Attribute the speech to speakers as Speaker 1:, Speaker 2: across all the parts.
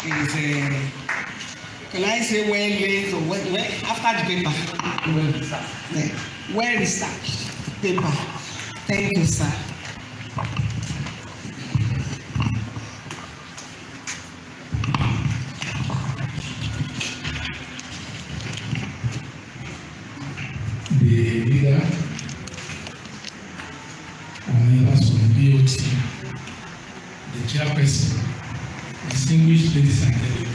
Speaker 1: is can I say well late or well after the paper? Well researched paper. Thank you, sir.
Speaker 2: The leader and members of the BOT, the chairperson, distinguished ladies and gentlemen.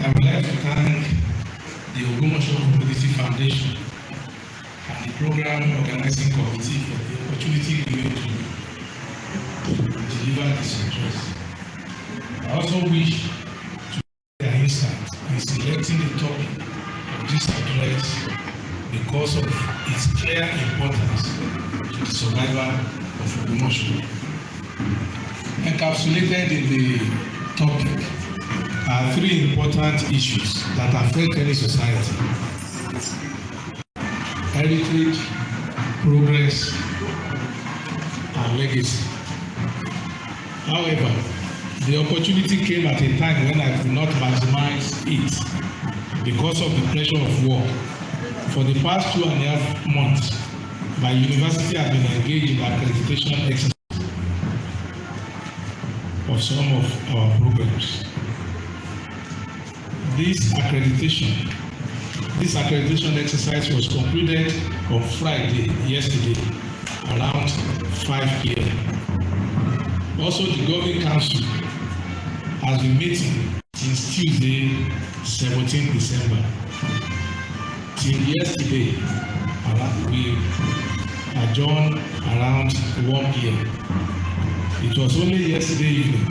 Speaker 2: I would like to thank the Ogumosho Community Foundation and the program organizing committee for the opportunity given to deliver this address. I also wish to take an insight in selecting the topic of this address because of its clear importance to the survival of Ogumosho. Encapsulated in the topic are three important issues that affect any society: heritage, progress, and legacy. However, the opportunity came at a time when I could not maximize it because of the pressure of work. For the past 2.5 months, my university has been engaged in accreditation exercise of some of our programs. This accreditation exercise was concluded on Friday, yesterday, around 5 p.m. Also, the Governing Council has been meeting since Tuesday, 17 December. Till yesterday, we adjourned around 1 p.m. It was only yesterday evening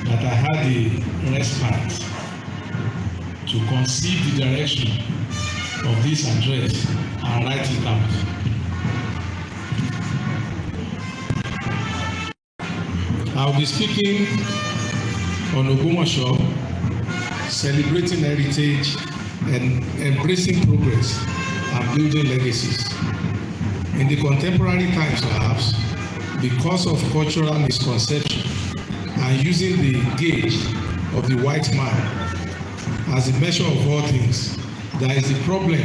Speaker 2: that I had the respite to conceive the direction of this address and write it out. I'll be speaking on Ogumosho, celebrating heritage and embracing progress and building legacies. In the contemporary times, perhaps, because of cultural misconception and using the gauge of the white man as a measure of all things, there is the problem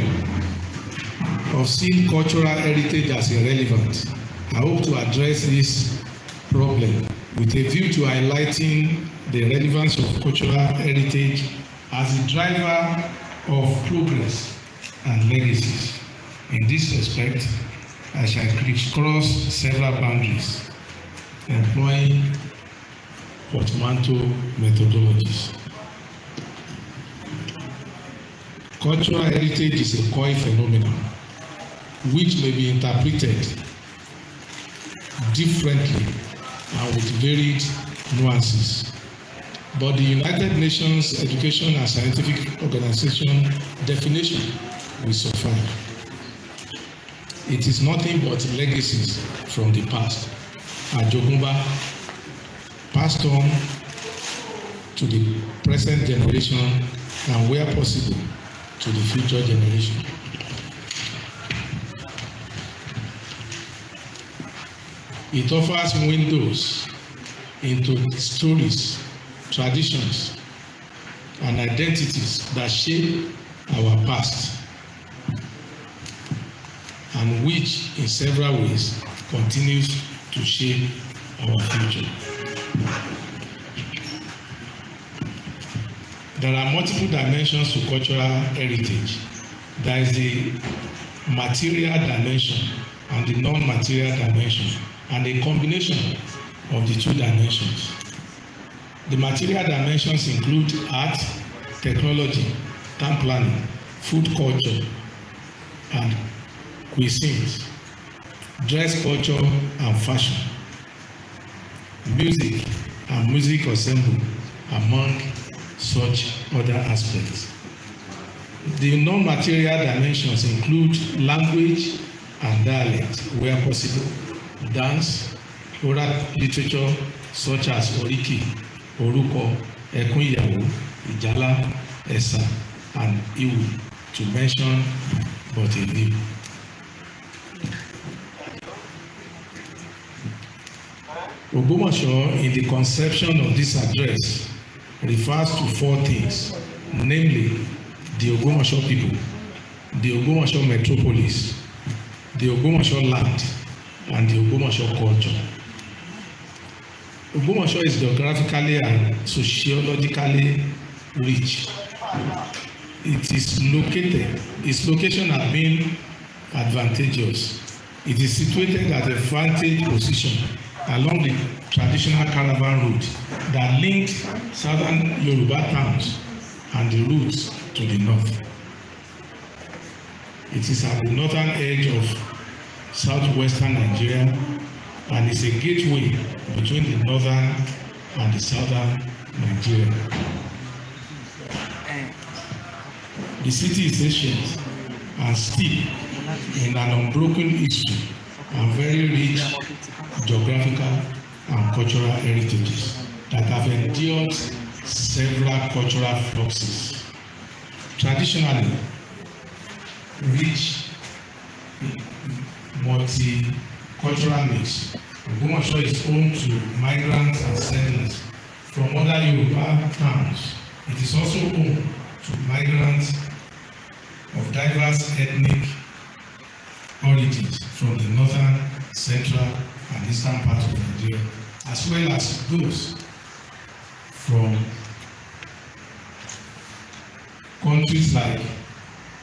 Speaker 2: of seeing cultural heritage as irrelevant. I hope to address this problem with a view to highlighting the relevance of cultural heritage as a driver of progress and legacies. In this respect, I shall crisscross several boundaries, employing portmanteau methodologies. Cultural heritage is a core phenomenon which may be interpreted differently and with varied nuances. But the United Nations Education and Scientific Organization definition will suffice. It is nothing but legacies from the past, Ajogumba, passed on to the present generation and where possible to the future generation. It offers windows into stories, traditions, and identities that shape our past and which in several ways continues to shape our future. There are multiple dimensions to cultural heritage. There is the material dimension and the non-material dimension, and a combination of the two dimensions. The material dimensions include art, technology, town planning, food culture, and cuisines, dress culture and fashion, music and music ensemble, among such other aspects. The non-material dimensions include language and dialect where possible, dance, oral literature such as Oriki, Oruko, Ekun Iyawo, Ijala, Esa, and Iwu, to mention but a few. Ogbomoso, in the conception of this address, refers to four things, namely the Ogbomoso people, the Ogbomoso metropolis, the Ogbomoso land, and the Ogbomoso culture. Ogbomoso is geographically and sociologically rich. Its location has been advantageous. It is situated at a vantage position along the traditional caravan route that linked southern Yoruba towns and the routes to the north. It is at the northern edge of southwestern Nigeria and is a gateway between the northern and the southern Nigeria. The city is ancient and steep in an unbroken history and very rich geographical and cultural heritages that have endured several cultural fluxes. Traditionally, rich multicultural mix, Ogbomoso is home to migrants and settlers from other Yoruba towns. It is also home to migrants of diverse ethnic origins from the northern, central, and eastern parts of Nigeria, as well as those from countries like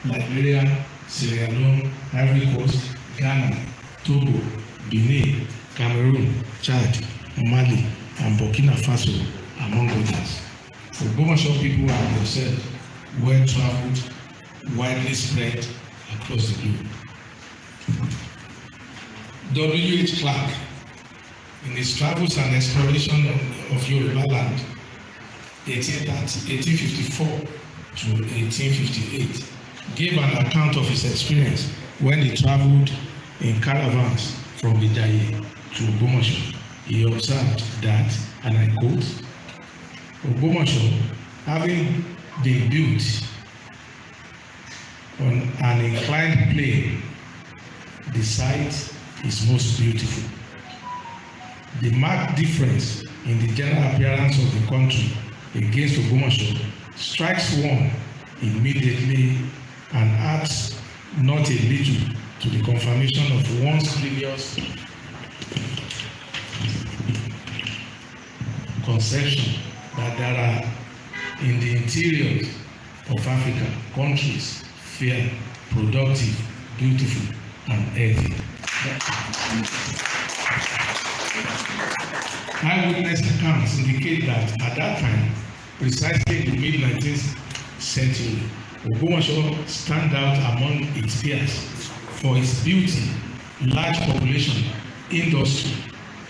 Speaker 2: Liberia, Sierra Leone, Ivory Coast, Ghana, Togo, Benin, Cameroon, Chad, Mali, and Burkina Faso, among others. Ogbomoso people are themselves well-traveled, widely spread across the globe. W.H. Clark, in his travels and exploration of Yoruba land, 1854 to 1858, gave an account of his experience when he traveled in caravans from Ijaye to Ogbomoso. He observed that, and I quote, Ogbomoso, having been built on an inclined plane, the site is most beautiful. The marked difference in the general appearance of the country against Ogbomoso strikes one immediately and adds not a little to the confirmation of one's previous conception that there are in the interior of Africa countries fair, productive, beautiful, and healthy. Eyewitness accounts indicate that at that time, precisely in the mid-19th century, Ogbomoso stand out among its peers for its beauty, large population, industry,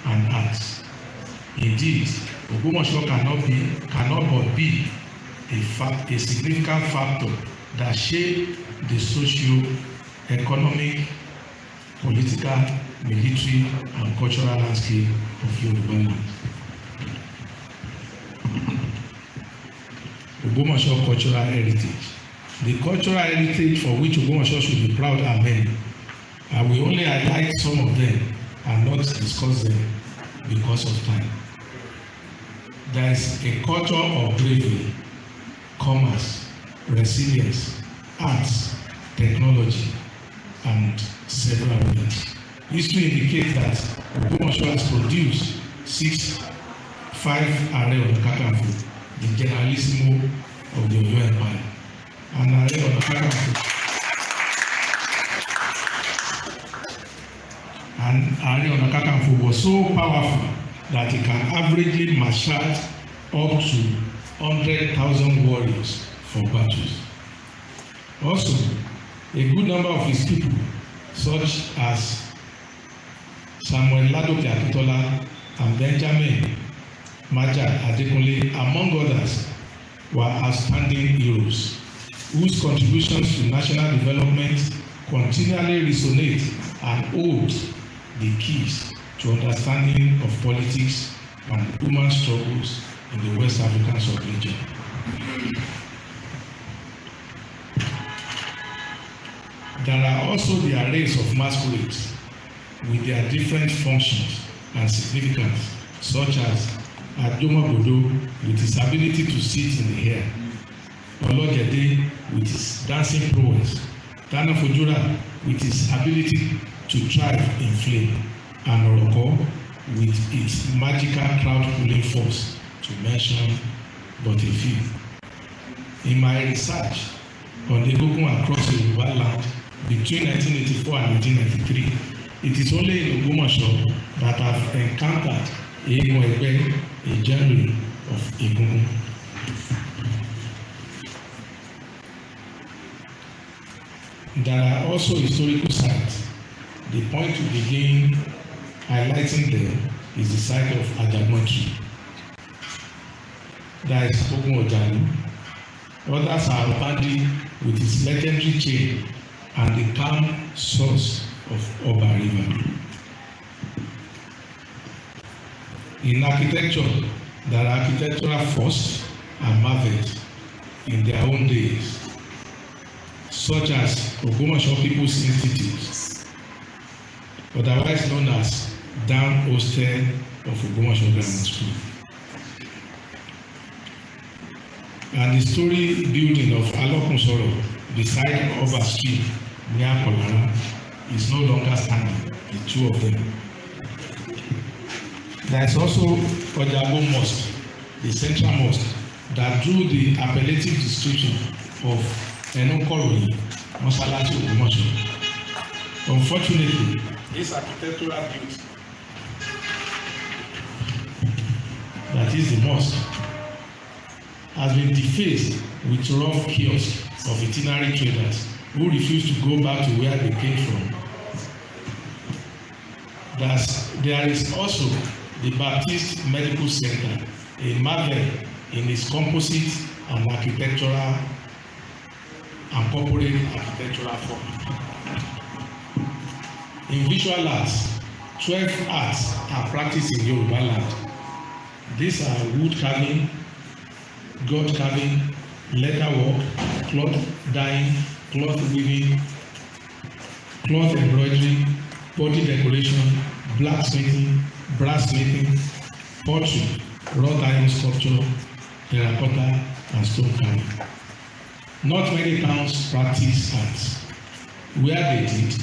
Speaker 2: and arts. Indeed, Ogbomoso cannot but be a significant factor that shaped the socio-economic, political, military, and cultural landscape of Yoruba land. Ogbomoso cultural heritage. The cultural heritage for which Ogbomoso should be proud are many. I will only highlight some of them and not discuss them because of time. There is a culture of bravery, commerce, resilience, arts, technology, and several others. History indicates that Ogbomoso has produced 5 Ààrẹ Ọ̀nà Kakanfò, the generalissimo of the Oyo Empire. And Ààrẹ Ọ̀nà Kakanfò was so powerful that he can averagely marshal up to 100,000 warriors for battles. Also, a good number of his people, such as Samuel Ladoke Akintola and Benjamin Maja Adekunle, among others, were outstanding heroes whose contributions to national development continually resonate and hold the keys to understanding of politics and human struggles in the West African sub-region. There are also the arrays of masquerades with their different functions and significance such as Adomabodo with his ability to sit in the air, Ologede with his dancing prowess, Tana Fojura with his ability to thrive in flame, and Oroko with its magical crowd-pulling force, to mention but a few. In my research on the Egungun across the Yoruba land between 1984 and 1993, it is only in Ogbomoso that I've encountered Egun Egbe, a genre of Egungun. There are also historical sites. The point to begin highlighting them is the site of Ajagbontree. There is Ogun Ojalu. Others are Obadi with its legendary chain and the calm source of Oba River. In architecture, there are architectural firsts and marvels in their own days, such as Ogbomoso People's Institute, otherwise known as Dam Hostel of Ogbomoso Grammar School, and the story building of Alokunsoro beside Oba Street near Kolara is no longer standing, the two of them. There is also Ojabo Mosque, the central mosque that drew the appellative description of Enokoroyi, Mosalachi Ogbomoso. Unfortunately, this architectural beauty, that is the mosque, has been defaced with rough kiosks of itinerary traders who refuse to go back to where they came from. There is also the Baptist Medical Center, a marvel in its composite and architectural and corporate architectural form. In visual arts, 12 arts are practiced in Yoruba land. These are wood carving, god carving, leather work, cloth dyeing, cloth weaving, cloth embroidery, body decoration, blacksmithing, brassmaking, pottery, wrought iron sculpture, terracotta, and stone carving. Not many towns practice arts. Where they did,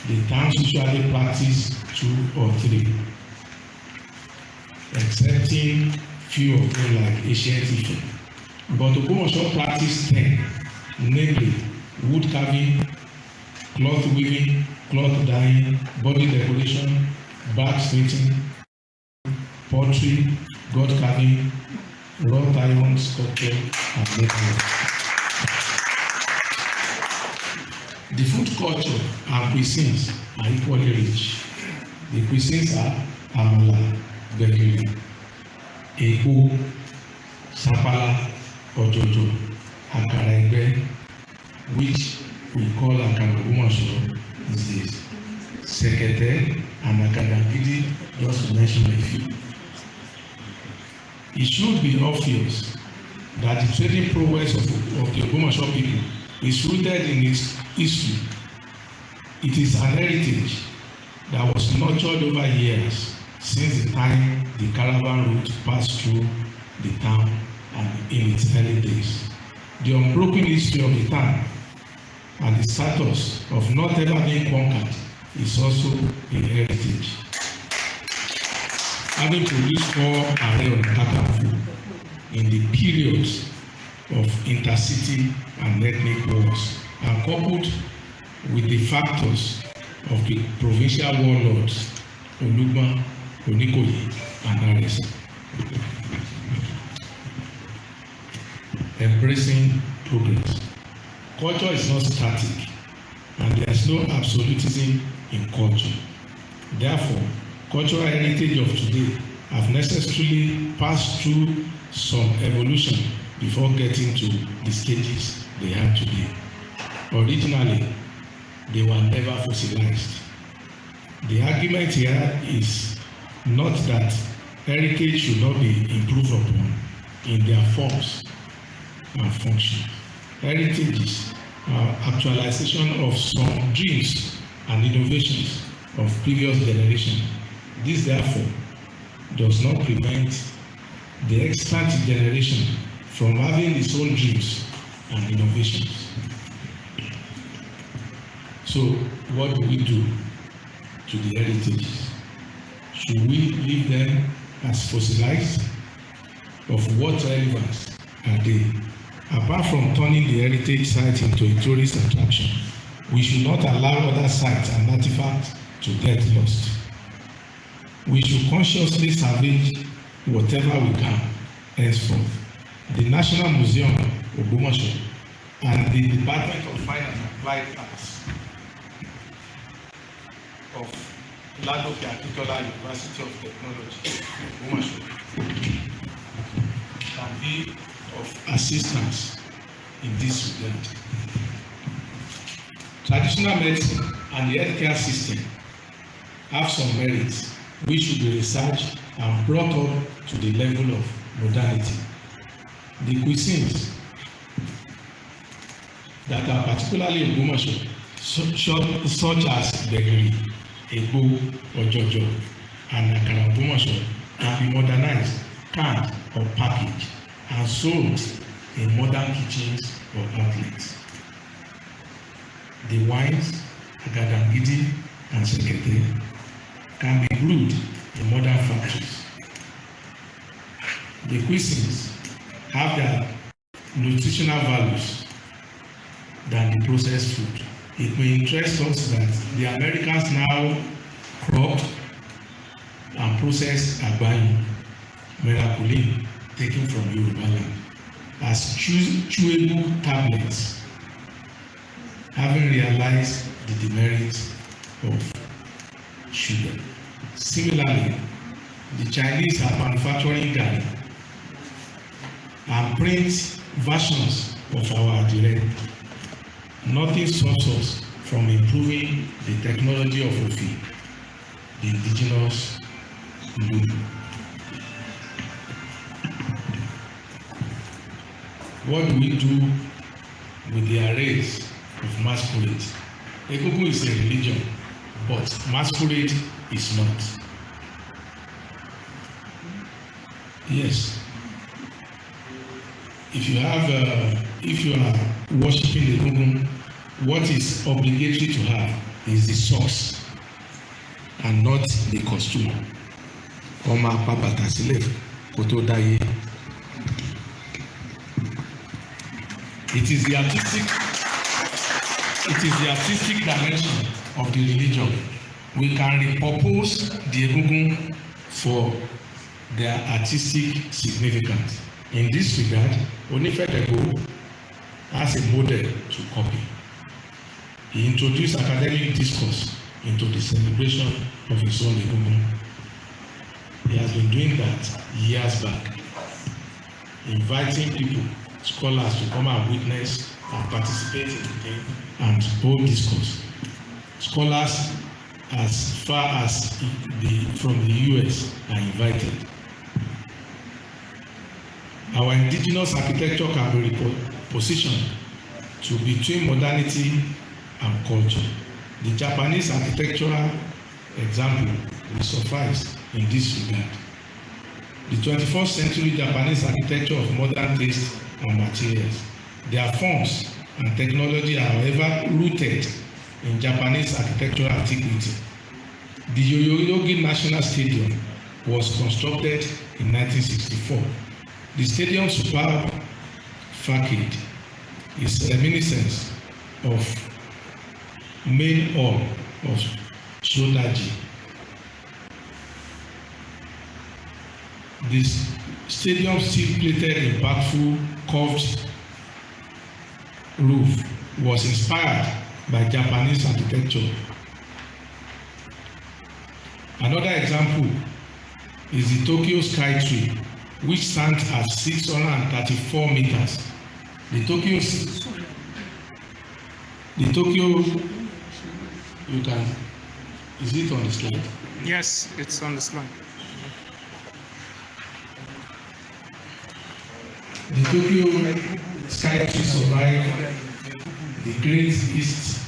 Speaker 2: the towns usually practice 2 or 3, excepting few of them like Ancient Ife. But Ogbomoso practice 10, namely wood carving, cloth weaving, cloth dyeing, body decoration, blacksmithing, pottery, god carving, wrought iron sculpture, and metalwork. The food culture and cuisines are equally rich. The cuisines are amala, gbegiri, eko, sapala, ojojo, akara egbe, which we call akara Ogbomoso these days, sekete, and akadagidi, just to mention a few. It should be obvious that the trading prowess of the Ogbomoso people is rooted in its history. It is an heritage that was nurtured over years since the time the caravan route passed through the town and in its early days. The unbroken history of the town and the status of not ever being conquered is also a heritage. Having produced 4 Ààrẹ Ọ̀nà Kakanfò in the periods of intercity and ethnic wars, and coupled with the factors of the provincial warlords Olugban, Onikoyi, and Aresa. Embracing progress. Culture is not static, and there is no absolutism in culture. Therefore, cultural heritage of today have necessarily passed through some evolution before getting to the stages they have today. Originally, they were never fossilized. The argument here is not that heritage should not be improved upon in their forms and functions. Heritages are actualization of some dreams and innovations of previous generations. This, therefore, does not prevent the expert generation from having its own dreams and innovations. So, what do we do to the heritages? Should we leave them as fossilized? Of what relevance are they? Apart from turning the heritage site into a tourist attraction, we should not allow other sites and artifacts to get lost. We should consciously salvage whatever we can henceforth. The National Museum of Ogbomoso and the Department of Fine and Applied Arts of LAUTECH Akitola University of Technology, Ogbomoso, can be of assistance in this regard. Traditional medicine and the healthcare system have some merits which should be researched and brought up to the level of modernity. The cuisines that are particularly in Ogbomoso, such as Begiri, Ego, Ojojo, and Akara Ogbomoso, can be modernized, canned, or packaged and sold in modern kitchens or outlets. The wines, Agadangidi and Sekete, can be brewed in modern factories. The cuisines have their nutritional values than the processed food. It may interest us that the Americans now crop and process agbayi, miraculin, taken from Yoruba land, as chewable tablets, having realized the demerits of sugar. Similarly, the Chinese are manufacturing garri and print versions of our adire. Nothing stops us from improving the technology of Ofi, the indigenous loom. What do we do with the arrays of masquerade? Egungun is a religion, but masquerade is not. Yes. If you are worshiping the Egungun, what is obligatory to have is the socks and not the costume. Ọmọ apapata sílẹ̀ kó tó dáyé. It is the artistic dimension of the religion. We can repurpose the Egungun for their artistic significance. In this regard, Onifedego has a model to copy. He introduced academic discourse into the celebration of his own Egungun. He has been doing that years back, inviting people, scholars, to come and witness and participate in the game and hold discourse. Scholars as far as from the US are invited. Our indigenous architecture can be repositioned to between modernity and culture. The Japanese architectural example will suffice in this regard. The 21st century Japanese architecture of modern taste and materials. Their forms and technology are, however, rooted in Japanese architectural antiquity. The Yoyogi National Stadium was constructed in 1964. The stadium's superb facade is reminiscent of main hall of Shodaji. This stadium steel-plated impactful curved roof was inspired by Japanese architecture. Another example is the Tokyo Sky Tree, which stands at 634 meters. The Tokyo, you can, is it on the slide?
Speaker 3: Yes, it's on the slide.
Speaker 2: The Tokyo Sky Tree survived the Great East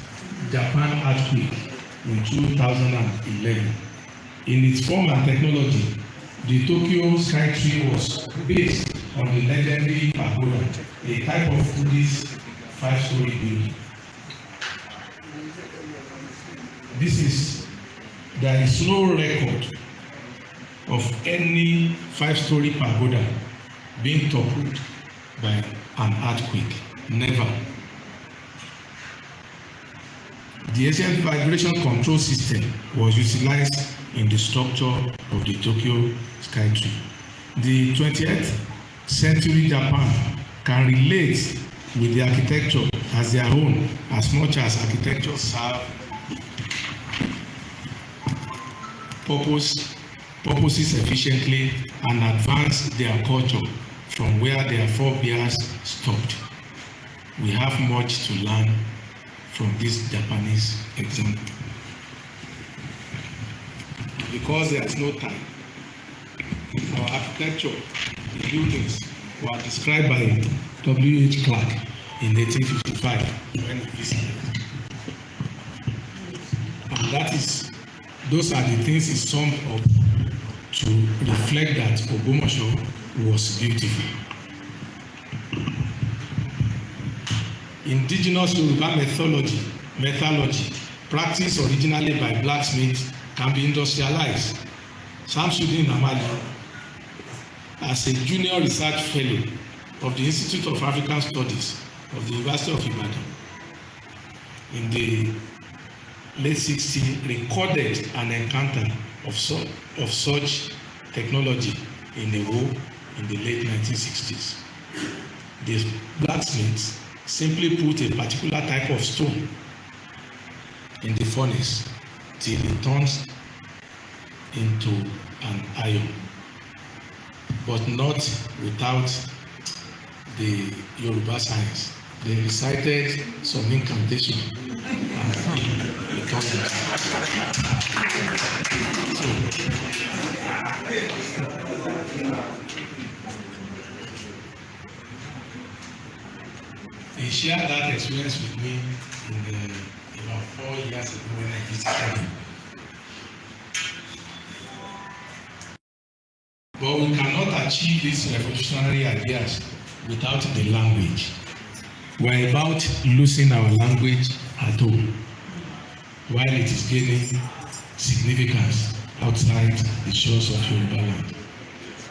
Speaker 2: Japan earthquake in 2011. In its form and technology, The Tokyo Sky Tree was based on the legendary pagoda, a type of Buddhist 5-story building. There is no record of any 5-story pagoda being toppled by an earthquake. Never. The ancient vibration control system was utilized in the structure of the Tokyo Sky Tree. The 20th century Japan can relate with the architecture as their own as much as architecture serve purposes efficiently and advance their culture from where their forebears stopped. We have much to learn from this Japanese example. Because there is no time, our architecture, the buildings were described by W.H. Clark in 1855 when he visited. And those are the things he summed up to reflect that Ogbomoso was beautiful. Indigenous Yoruba methodology practiced originally by blacksmiths can be industrialized. Samsudeen Amali, as a junior research fellow of the Institute of African Studies of the University of Ibadan in the late 60s, recorded an encounter of such technology in the war in the late 1960s. The blacksmiths simply put a particular type of stone in the furnace till it turns into an iron, but not without the Yoruba science. They recited some incantation and it turned into. He shared that experience with me about 4 years ago when I visited him. But we cannot achieve these revolutionary ideas without the language. We're about losing our language at home, while it is gaining significance outside the shores of Yoruba land.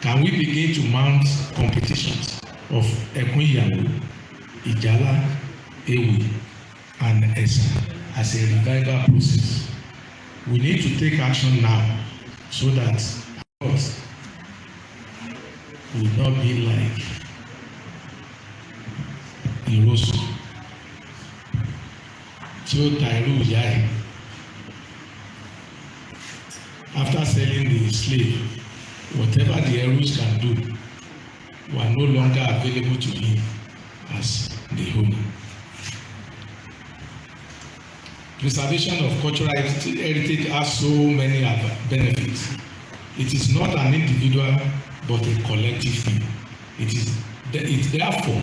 Speaker 2: Can we begin to mount competitions of Ekun-Iyawo, Ijala, Ewi, and Esa as a revival process? We need to take action now so that us will not be like Irosu tí ó ta irú ìyá ẹ̀. After selling the slave, whatever the Erus can do were no longer available to him as the owner. Preservation of cultural heritage has so many benefits. It is not an individual but a collective thing. It therefore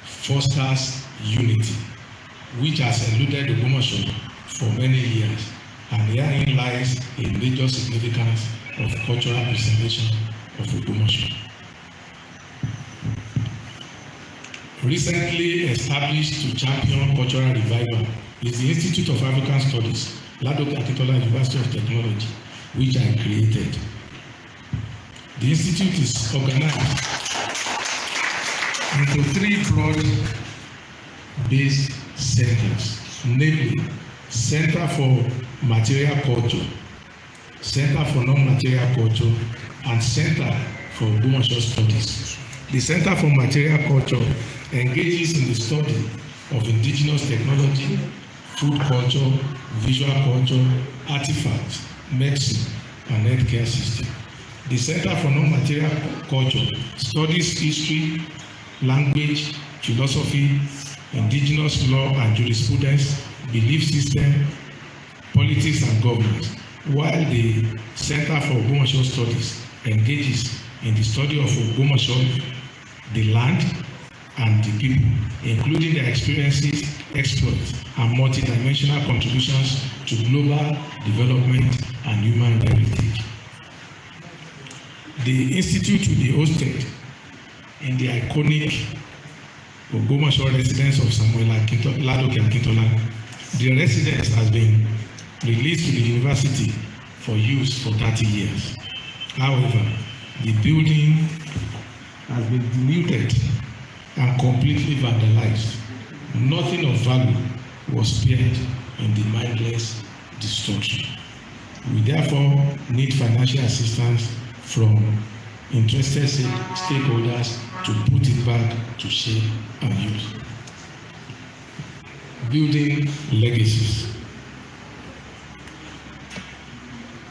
Speaker 2: fosters unity, which has eluded Ogbomoso for many years, and herein lies a major significance of cultural preservation of Ogbomoso. Recently established to champion cultural revival is the Institute of African Studies, LAUTECH University of Technology, which I created. The institute is organized into 3 broad-based centers, namely Center for Material Culture, Center for Non-Material Culture, and Center for Ogbomoso Studies. The Center for Material Culture engages in the study of indigenous technology, food culture, visual culture, artifacts, medicine, and healthcare system. The Center for Non-Material Culture studies history, language, philosophy, indigenous law and jurisprudence, belief system, politics and governance, while the Center for Ogbomoso Studies engages in the study of Ogbomoso, the land, and the people, including their experiences, exploits, and multidimensional contributions to global development and human heritage. The institute will be hosted in the iconic Ogbomoso residence of Samuel Ladoke Akintola. The residence has been released to the university for use for 30 years. However, the building has been denuded and completely vandalized. Nothing of value was spared in the mindless destruction. We therefore need financial assistance from interested stakeholders to put it back to shape and use. Building legacies.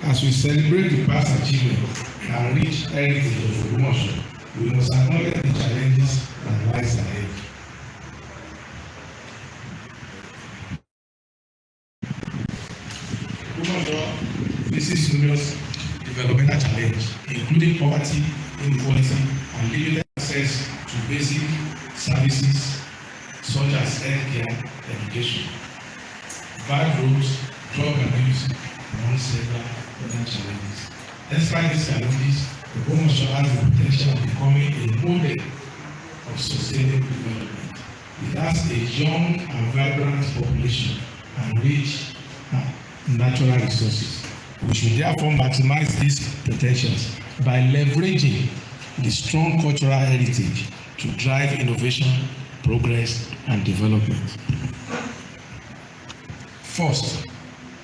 Speaker 2: As we celebrate the past achievements and rich heritage of Ogbomoso, we must acknowledge the challenges that lies ahead. Ogbomoso faces numerous developmental challenges, including poverty, inequality, and limited access to basic services such as healthcare, education. Bad roads, drug abuse, and several other challenges. Despite these challenges, Ogbomoso has the potential of becoming a model of sustainable development. It has a young and vibrant population and rich natural resources. We should therefore maximize these potentials by leveraging the strong cultural heritage to drive innovation, progress, and development. First,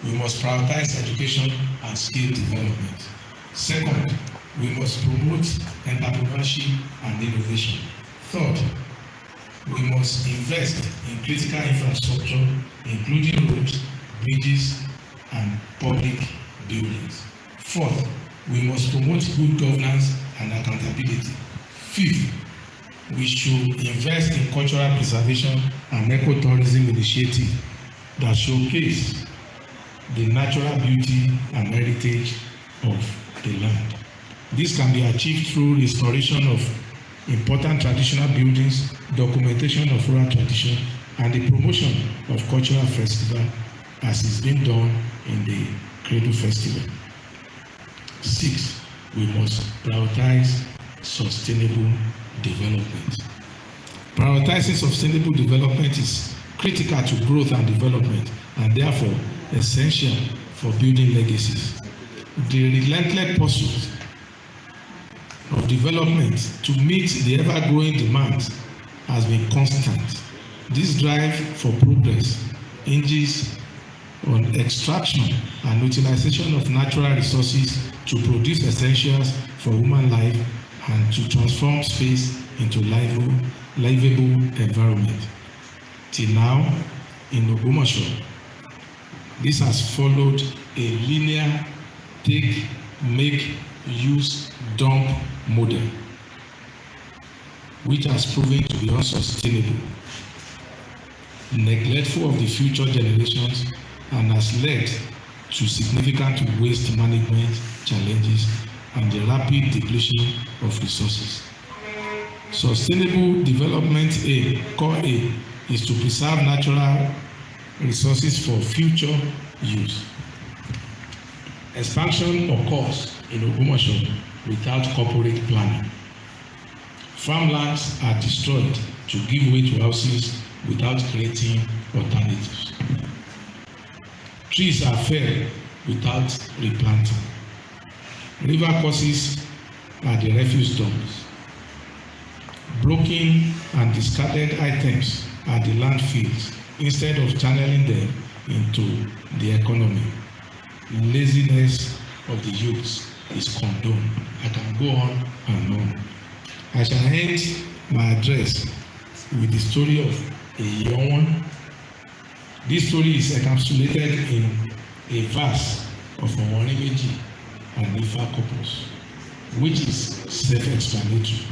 Speaker 2: we must prioritize education and skill development. Second, we must promote entrepreneurship and innovation. Third, we must invest in critical infrastructure, including roads, bridges, and public buildings. Fourth, we must promote good governance and accountability. Fifth, we should invest in cultural preservation and ecotourism initiatives that showcase the natural beauty and heritage of the land. This can be achieved through restoration of important traditional buildings, documentation of oral tradition, and the promotion of cultural festivals as is being done in the Kalilu Festival. 6, we must prioritize sustainable development. Prioritizing sustainable development is critical to growth and development, and therefore essential for building legacies. The relentless pursuit of development to meet the ever-growing demands has been constant. This drive for progress hinges on extraction and utilization of natural resources to produce essentials for human life and to transform space into livable environment. Till now, in Ogbomoso, this has followed a linear take, make, use, dump model, which has proven to be unsustainable, neglectful of the future generations, and has led to significant waste management challenges and the rapid depletion of resources. Sustainable development core A, is to preserve natural resources for future use. Expansion occurs in Ogbomoso without corporate planning. Farmlands are destroyed to give way to houses without creating alternatives. Trees are felled without replanting. River courses are the refuse dumps. Broken and discarded items are the landfills instead of channeling them into the economy. Laziness of the youths is condoned. I can go on and on. I shall end my address with the story of a young one. This story is encapsulated in a verse of Owonimeji and Ifa couples, which is self-explanatory.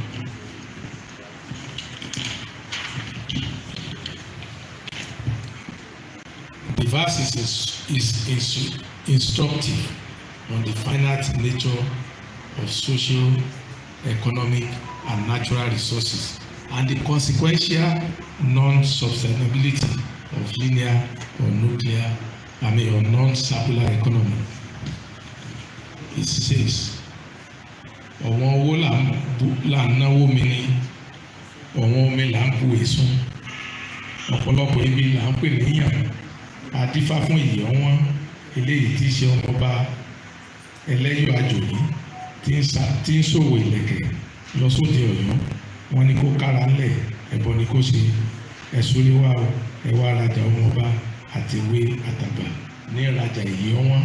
Speaker 2: The verse is instructive on the finite nature of social, economic, and natural resources and the consequential non-sustainability of linear or nuclear, or non-circular economy. It says, ọ̀wọ́n owó là ń náwó mi ní ọ̀wọ́n omi là ń bu èsùn ọ̀pọ̀lọpọ̀ ibi là ń pè níyàn adífá fún ìyẹ́ wọn eléyìí tí í ṣe ọmọọba ẹlẹ́yọ̀ àjòyí tí ń ṣòwò ìlẹ̀kẹ̀ lọ sóde Ọ̀yọ́ wọn ni kó kára ńlẹ̀ ẹbọ ni kó ṣe ẹ̀sùn léwà ẹwà arajà ọmọọba àti ìwé àtàgbà ní ìrajà ìyẹ́ wọn.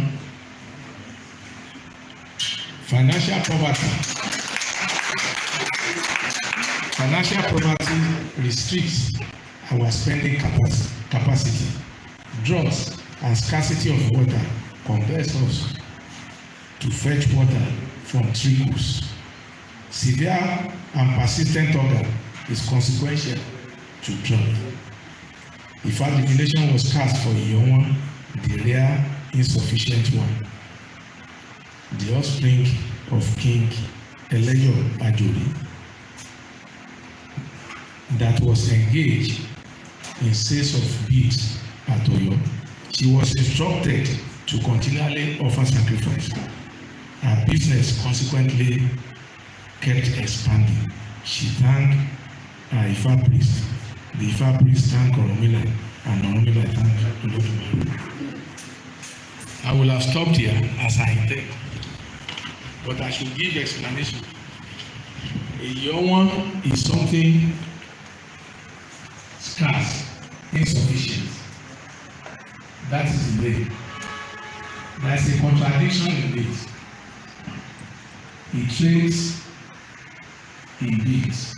Speaker 2: Financial poverty restricts our spending capacity. Drought and scarcity of water compels us to fetch water from trickles. Severe and persistent hunger is consequential to drought. If our divination was cast for Iyewan, the rare insufficient one, the offspring of King Eleyo Ajori, that was engaged in sales of beads at Oyo, she was instructed to continually offer sacrifice. Her business consequently kept expanding. She thanked her Ifa priest. The Ifa priest thanked Oromila, and Oromila thanked Olatunde. I will have stopped here as I intend, but I should give explanation. A young one is something scarce, insufficient. That is the way. There is a contradiction in it. He trades in beads.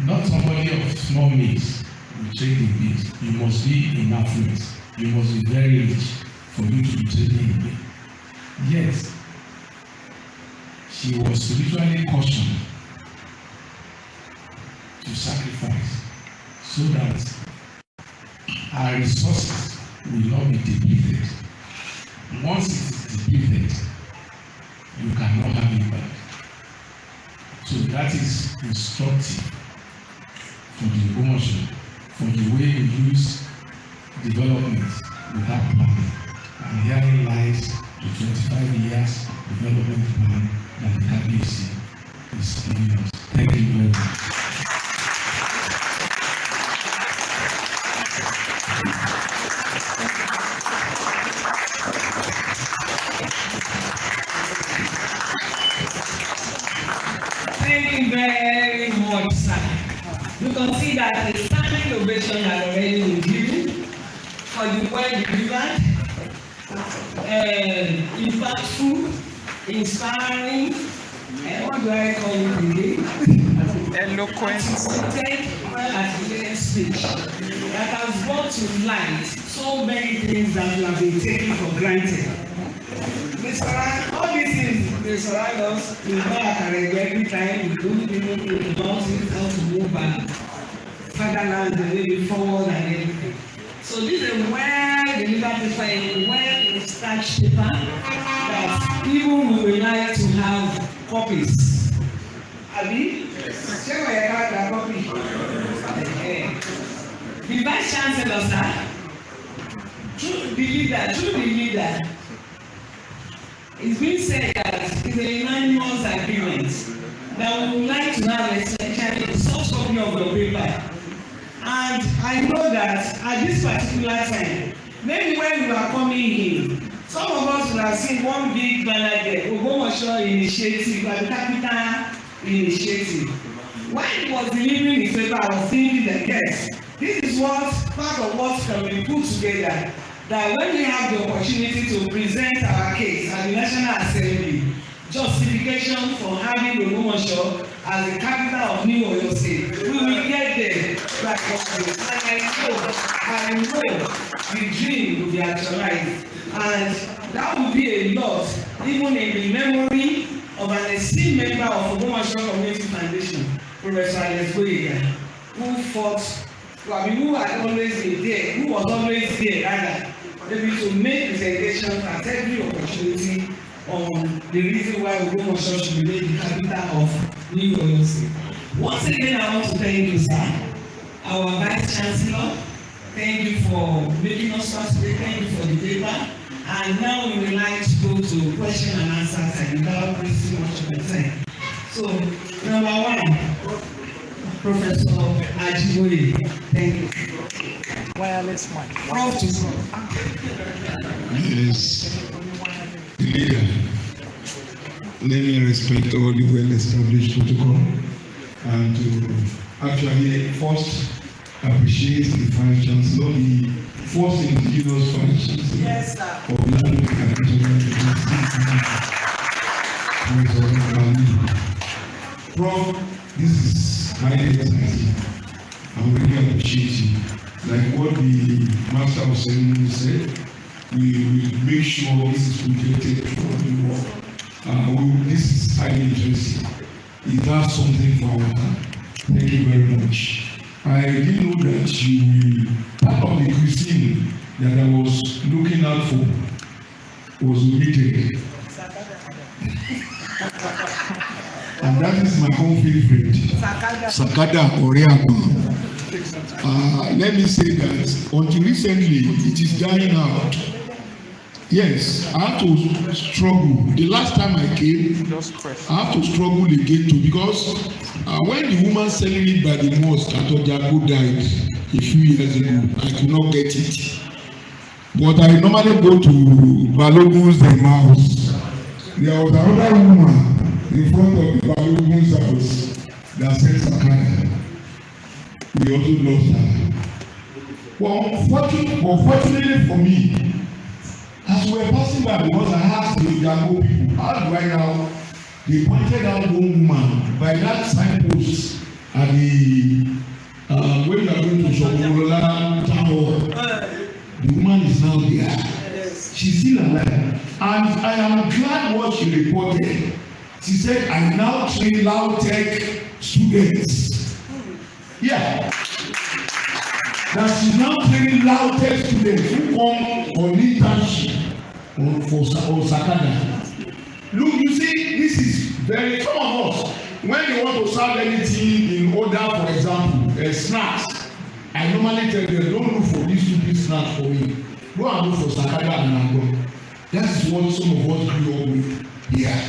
Speaker 2: Not somebody of small means will trade in beads. You must be in affluence. You must be very rich for you to be trading in beads. Yes, she was spiritually cautioned to sacrifice so that our resources will not be depleted. Once it is depleted, you cannot have it back. So that is instructive for the promotion, for the way we use development without planning. And herein lies the 25 years development plan that the KBC is giving us. Thank you very much.
Speaker 1: Thank you very much, sir. You can see that the standing ovation has already been given for the well-delivered, impactful, inspiring, and what do I call it again?
Speaker 3: Eloquent.
Speaker 1: Well-articulated speech that has brought to light so many things that we have been taking for granted. All these things, they surround us. We buy a carriage every time we do people about it, how to move back, fatherland, and maybe forward and everything. So this is a well-delivered paper, a well-starched paper that even we would like to have copies. Abi? Share my card, a copy. The Vice Chancellor, sir, through the leader, it's been said that it's a unanimous agreement that we would like to have essentially a soft copy of the paper. And I know that at this particular time, maybe when we are coming in, some of us will have seen one big banner there, Ogbomoso Initiative, the capital initiative. When it was delivering his paper, I was thinking that yes, this is what part of what can be put together. That when we have the opportunity to present our case at the National Assembly, justification for having Ogbomoso as the capital of New Oyo State, we will get there. And I know the dream will be actualized, and that will be a lot, even in the memory of an esteemed member of Ogbomoso Community Foundation, Professor Alex Boyega, who fought, who had always been there, who was always there rather, maybe to make presentations at every opportunity on the reason why Ogbomoso should be made the capital of New Oyo State. Once again, I want to thank you, sir, our Vice Chancellor, Thank you for making us participate. Thank you for the paper. And now we would like to go to question and answer time without wasting much of the time. So, number one, Professor Ajiboye. Thank you.
Speaker 3: Wireless mic.
Speaker 1: Prof to
Speaker 4: Yes, leader. Let me respect all the well-established protocol and to actually first appreciate the Vice Chancellor, the first indigenous Vice Chancellor of LAUTECH Kalilu. Prof, this is highly exciting. I really appreciate you. Like what the Master of Ceremony said, we will make sure this is projected for the world. This is highly interesting. It does something for our time. Thank you very much. I didn't know that you part of the cuisine that I was looking out for was omitted. And that is my own favorite. Sakada Oreago. Let me say that until recently it is dying out. Yes, I have to struggle. The last time I came, I have to struggle again too, because when the woman selling it by the mosque at Ojago died a few years ago, I could not get it. But I normally go to Balogun's house. There was another woman in front of the Balogun's house that said Sakana. We also lost her. Well, unfortunately for me, as we were passing by, because I asked the Jago people, how do I now? They pointed out one woman by that signpost at the when we are going to Shokolola Town Hall. The woman is now there. She's still alive. And I am glad what she reported. She said, I now train LAUTECH students. Yeah. That she's now training LAUTECH students who come on internship for Sakada. Look, you see, this is very, some of us, when you want to serve anything in order, for example, snacks, I normally tell them, don't look for these stupid snacks for me. Go and look for Sakada and Ango. That is what some of us grew up with here.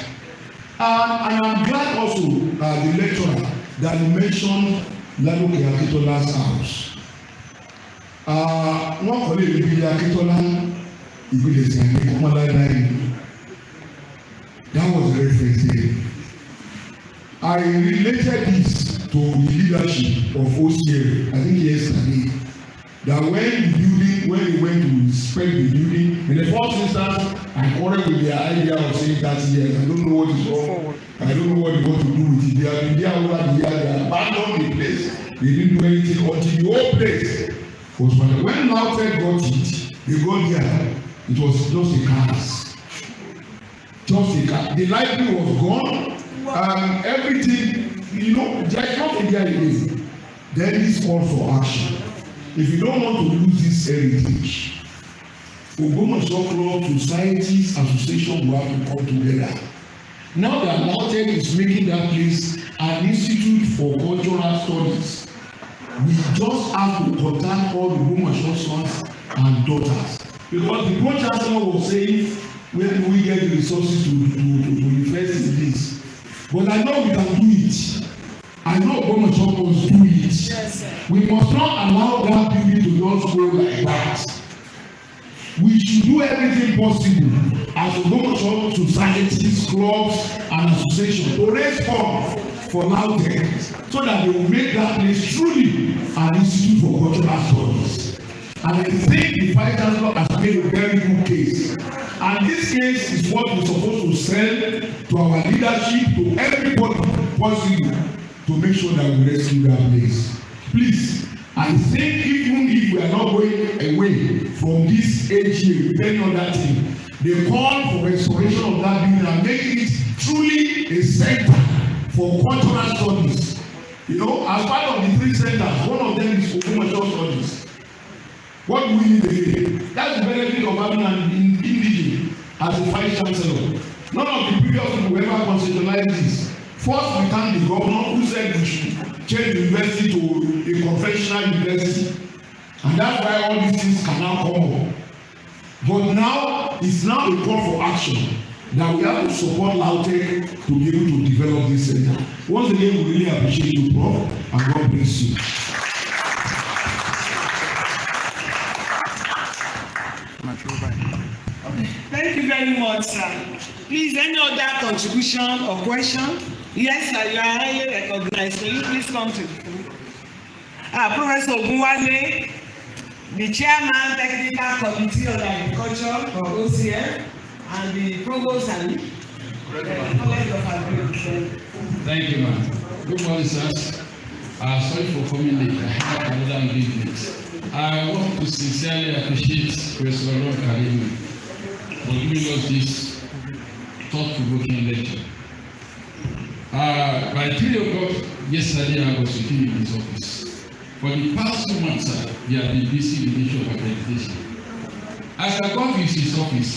Speaker 4: And I'm glad also the lecturer that you mentioned Ladoke Akitola's house. Wọ́n kọ́ lè rí bí Akitola ìgbélé sí àmì kọ́mọ́láìláì. That was very fascinating. I related this to the leadership of OCL, I think yesterday, that when they went to inspect the building, in the first instance, I quarreled with their idea of saying 30 years. I don't know what is wrong. I don't know what they want to do with it. They have been there over the years. They abandoned the place. They didn't do anything until the whole place was fine. When LAUTECH got it, they got there. It was just a chaos. Just a chaos. The library was gone. Everything, there's nothing there again. Then this call for action. If you don't want to lose this heritage, Ogbomoso Club Societies Association will have to come together. Now that LAUTECH is making that place an institute for cultural studies, we just have to contact all the Ogbomoso sons and daughters. Because the Chancellor was saying, where do we get the resources to invest in this? But I know we can do it. I know Ogbomoso must do it. Yes, we must not allow that building to just go like that. We should do everything possible as Ogbomoso societies, clubs, and associations to raise funds for LAUTECH so that they will make that place truly an institute for cultural studies. And I think the Vice Chancellor has made a very good case. And this case is what we're supposed to send to our leadership, to everybody possible, to make sure that we rescue that place. Please, I think even if we are not going away from this AGA with any other thing, the call for restoration of that building and making it truly a center for cultural studies. As part of the 3 centers, one of them is Ogbomoso studies. What do we need again? That's the benefit of having an indigene as a Vice Chancellor. None of the previous people ever conceptualized this. First, we thank the governor who said we should change the university to a conventional university. And that's why all these things can now come up. But now, it's now a call for action that we have to support LAUTECH to be able to develop this center. Once again, we really appreciate you, Prof, and God bless you.
Speaker 1: Thank you very much, sir. Please, any other contribution or question? Yes, sir, you are highly recognized. Can you please come to the phone? Professor Ogunwale, the chairman, technical committee of agriculture for OCF, and the provost and college of agriculture.
Speaker 5: Thank you, ma'am. Good morning, sirs. Sorry for coming late. I had another engagement. I want to sincerely appreciate Professor Kalilu for giving us this thought-provoking lecture. By 3 o'clock yesterday, I was sitting in his office. For the past 2 months, sir, we have been busy with the issue of accreditation. As I got to his office,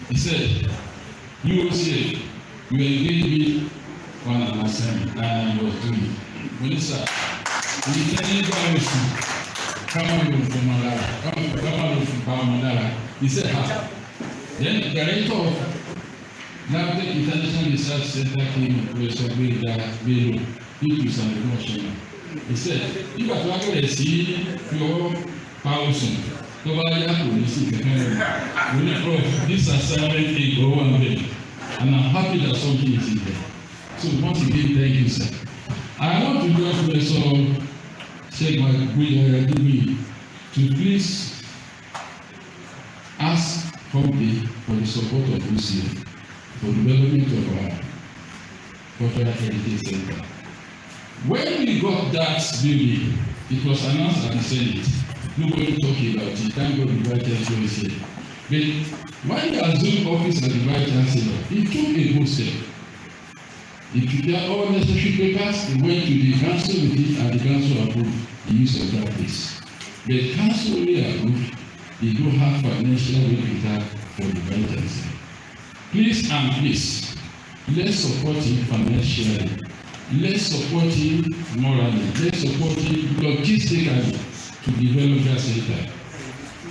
Speaker 5: he said, "You OCF, you engaged me on an assignment, and I was doing it. Minister, we tell you guys, he said, "How?" Then the director of LAUTECH International Research Center came with a way that Kalilu, he said, "You are going to see your person. This assignment is going and I'm happy that something is in there." So once again, thank you, sir. I want to just Professor Sheikh Magui to please ask promptly for the support of OCF for development of our cultural heritage center. When we got that building, it was announced at the Senate. Nobody talking about it. Thank God the Vice Chancellor is here. But when he assumed office as the Vice Chancellor, he took a good step. He prepared all necessary papers, he went to the council with it, and the council approved the use of that place. The council only approved, they don't have financial capital for the Vice Chancellor. Please and please, let's support him financially. Let's support him morally. Let's support him logistically to develop that center.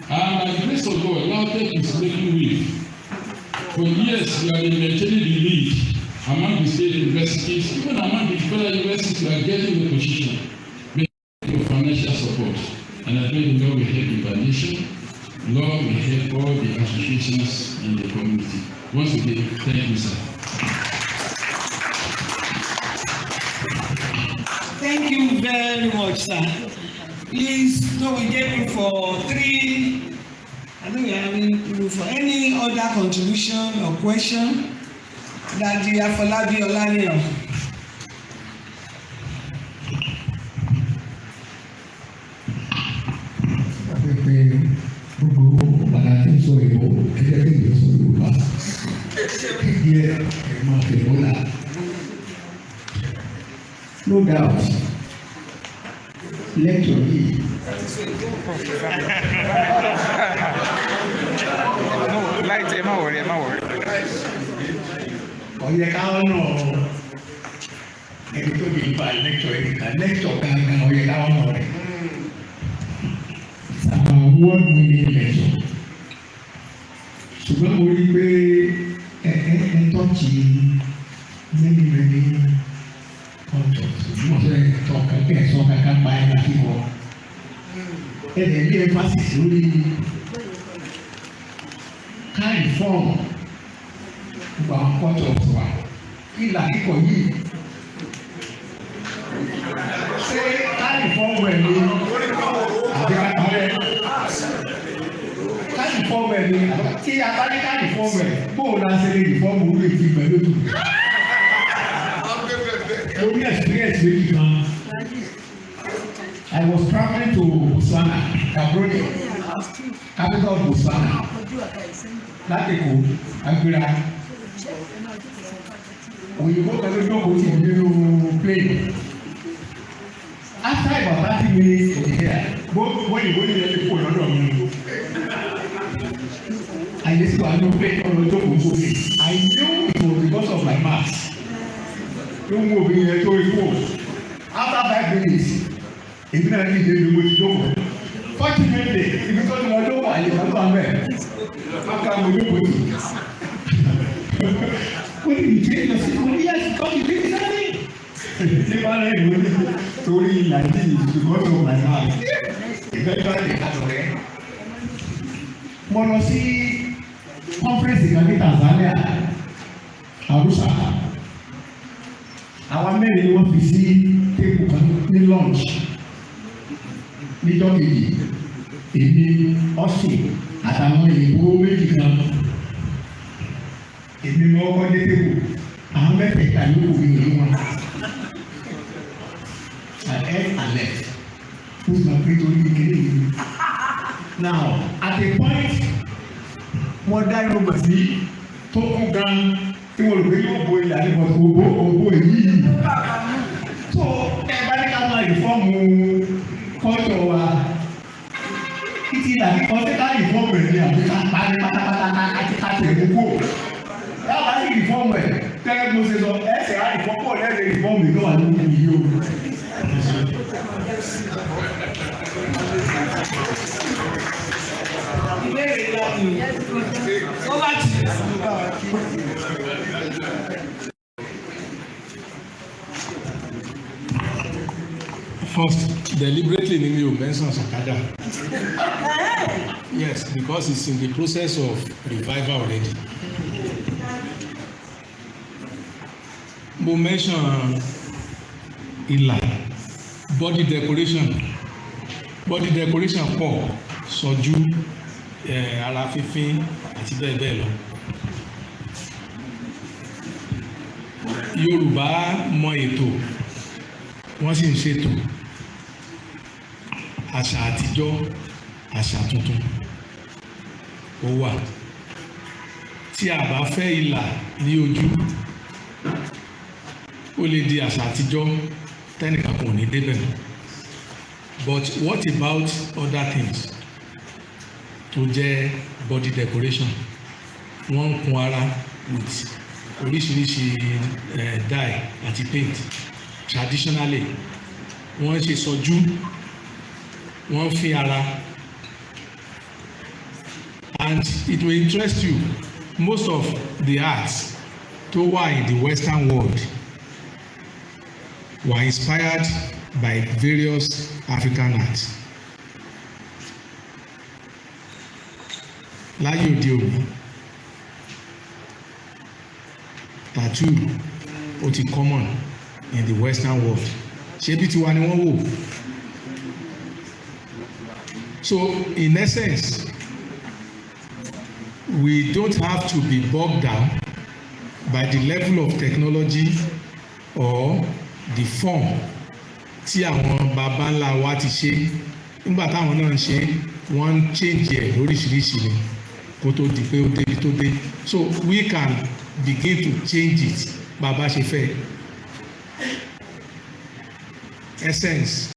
Speaker 5: And by the grace of God, LAUTECH is making way. For years, we have been maintaining the lead among the state universities, even among the federal universities. We are getting the position for financial support. And I pray the Lord will help the foundation. Lord will help all the associations in the community. Once again, thank you, sir.
Speaker 1: Thank you very much, sir. Please, so we gave you for 3. I think we are having room for any other contribution or question that the Afolabi Olaniyan.
Speaker 6: No doubt, lecture yìí.
Speaker 3: No, light, ẹ má worry.
Speaker 6: Ọ̀yẹ̀ káwọn náà ẹni tó di ìgbà lecture gangan ọ̀yẹ̀ káwọn náà rẹ̀. It's our award-winning lecture. Ṣùgbọ́n mo rí i pé ẹ tọ́jú many mo fẹ́ tọ́ka bẹ́ẹ̀ sọ kankan pa ẹ̀ láti wọ̀ ẹ̀dẹ̀ ní emphasis lórí káì fọ́ọ̀mù gbogbo àwọn cultures wa ìlà kíkọ yìí ṣé káì fọ́ọ̀mù ẹ̀ ní àbíkàtàrẹ́ káì fọ́ọ̀mù ẹ̀ ní tí a bá ní káì fọ́ọ̀mù ẹ̀ bóun náà ṣe lè rí fọ́ọ̀mù orí ètí pẹ̀lú òtún. Only experience with you. I was traveling to Botswana, Gaborone, capital of Botswana. Látìkù, Agbera. Òyìnbó kan ló jókòó sí nínú plane. After about 30 minutes in the air, òyìnbó ní ẹni kò lọ́dọ̀ mi. Àyẹ̀sí wa ló plane ọ̀rọ̀ jókòó sókè. I knew it was because of my mask. Ló ń wo obìnrin yẹn tó ikú o. After 5 minutes, èmi náà ní ìdílé mo ti jókòó. fortunately ibi tó ti wọ́n tó wà yìí lọ́tọ̀ abẹ́ aka mo ní kò tí. ó ní ìjẹ́ ìlọsí mo ní yàtí kọ́kì bí ti sáré. ní bá rẹ̀ ló ní torí ìlànà ìṣùgbọ́n tó wà náà ìgbẹ́jọ́ rẹ̀ àtọ̀rẹ́. mo lọ sí conference kan ní Tanzania Arusha àwọn mẹ́rin ni wọ́n fi sí tébù kan ní lunch níjọ́ kejì èmi ọ̀sìn àtàwọn ìbò méjì kan èmi mọ́ ọkọ̀ dé tébù àwọn mẹ́tẹ̀ẹ̀ta yóò wí ní wọn alẹ́ who's my great only kékeré yìí now at a point wọ́n dá inú gbà sí tó kú gan tí wọ́n lò pé yóò bo ilẹ̀ àti bọ̀tù òbó èyí tó ẹ bá ní ká máa ìfọ́ọ̀mù kọ́jọ wa títí ìdàgbé kan tí ká ìfọ́ọ̀mù ẹ̀ ní àbí ká parí pátápátá àti ká tẹ̀ gbogbo yàrá sí ìfọ́ọ̀mù ẹ̀ tẹ́lẹ̀ mo ṣe sọ ẹsẹ̀ á ìfọ́ọ̀mù ọ̀lẹ́sẹ̀ ìfọ́ọ̀mù ìlú wà lóko yìí o.
Speaker 1: ìbéèrè lọ́kùn ó bá ti.
Speaker 2: First, deliberately ni mi ò mention Sakada. Yes, because it's in the process of revival already. Mo mention ìlà body decoration pọ̀ sọ́jú ara fífín àti bẹ́ẹ̀ bẹ́ẹ̀ lọ. Yorùbá mọ ètò wọ́n sì ń ṣètò àṣà àtijọ́ àṣà tuntun ó wà tí a bá fẹ́ ìlà ní ojú ó lè di àṣà àtijọ́ tẹ́nìkan kò ní débẹ̀ but what about other things tó jẹ́ body decoration wọ́n ń kun ara with oríṣiríṣi dye àti paint traditionally wọ́n ṣe sọjú wọ́n fi ara and it will interest you most of the arts tó wà in the western world were inspired by various African arts. Láyé òde òní tattoo ó ti common in the western world ṣé bí tiwa ni wọ́n wò so in essence we don't have to be bogged down by the level of technology or the form tí àwọn baba ńlá wa ti ṣe nígbà táwọn náà ń ṣe wọ́n ń change ẹ̀ lóríṣiríṣi ni kó tó di pé ó débi tó dé so we can begin to change it bàbá ṣe fẹ́ essence